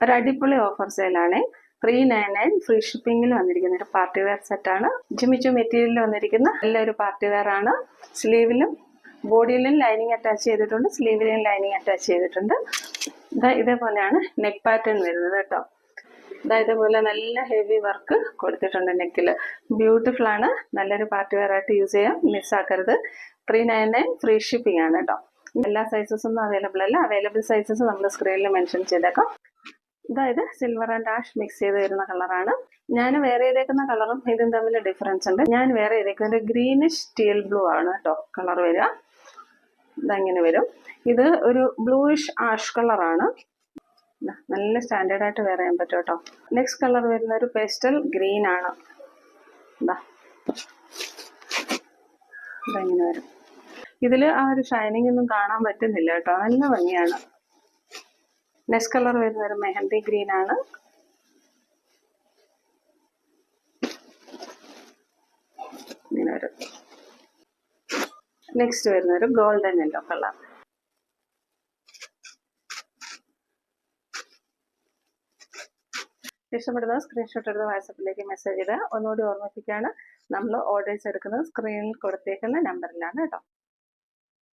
ഒരു അടിപൊളി offer സെയിലാണ്. 399 free ഷിപ്പിംഗിൽ വന്നിരിക്കുന്ന ഒരു പാർട്ടി വെയർ സെറ്റാണ്. ജിമിച്ചു മെറ്റീരിയലിൽ വന്നിരിക്കുന്ന നല്ലൊരു പാർട്ടി വെയർ ആണ്. സ്ലീവിലും ബോഡിയിലും ലൈനിങ് അറ്റാച്ച് ചെയ്തിട്ടുണ്ട്, സ്ലീവിലും ലൈനിങ് അറ്റാച്ച് ചെയ്തിട്ടുണ്ട്. ഇതേപോലെയാണ് നെക്ക് പാറ്റേൺ വരുന്നത് കേട്ടോ. ഇതേപോലെ നല്ല ഹെവി വർക്ക് കൊടുത്തിട്ടുണ്ട് നെക്കിൽ. ബ്യൂട്ടിഫുൾ ആണ്. നല്ലൊരു പാർട്ടി വെയർ ആയിട്ട് യൂസ് ചെയ്യാം, മിസ്സാക്കരുത്. 399 ഫ്രീ ഷിപ്പിംഗ് ആണ് കേട്ടോ. എല്ലാ സൈസസൊന്നും അവൈലബിൾ അല്ല. അവൈലബിൾ സൈസസ് നമ്മൾ സ്ക്രീനിൽ മെൻഷൻ ചെയ്തേക്കാം. ഇത് സിൽവർ ആൻഡ് ആഷ് മിക്സ് ചെയ്ത് വരുന്ന കളറാണ്. ഞാൻ വേറെ ചെയ്തേക്കുന്ന കളറും ഇതും തമ്മിൽ ഡിഫറൻസ് ഉണ്ട്. ഞാൻ വേറെ ചെയ്തേക്കുന്നത് ഗ്രീനിഷ് ടീൽ ബ്ലൂ ആണ് കേട്ടോ കളർ വരിക. ഇതങ്ങനെ വരും. ഇത് ഒരു ബ്ലൂയിഷ് ആഷ് കളറാണ്. നല്ല സ്റ്റാൻഡേർഡ് ആയിട്ട് വെയർ ചെയ്യാൻ പറ്റും കേട്ടോ. നെക്സ്റ്റ് കളർ വരുന്ന ഒരു പേസ്റ്റൽ ഗ്രീൻ ആണ്. ഇതങ്ങനെ വരും. ഇതിൽ ആ ഒരു ഷൈനിങ് ഒന്നും കാണാൻ പറ്റുന്നില്ല കേട്ടോ, നല്ല ഭംഗിയാണ്. നെക്സ്റ്റ് കളർ വരുന്ന ഒരു മെഹന്തി ഗ്രീൻ ആണ്. ഇങ്ങനെ വരും. നെക്സ്റ്റ് വരുന്ന ഒരു ഗോൾഡൻ യെല്ലോ കളർ. ഇഷ്ടപ്പെടുന്നത് സ്ക്രീൻഷോട്ട് എടുത്ത് വാട്സപ്പിലേക്ക് മെസ്സേജ് ഇടുക. ഒന്നുകൂടി ഓർമ്മിപ്പിക്കുകയാണ്, നമ്മൾ ഓർഡേഴ്സ് എടുക്കുന്നത് സ്ക്രീനിൽ കൊടുത്തേക്കുന്ന നമ്പറിലാണ് കേട്ടോ.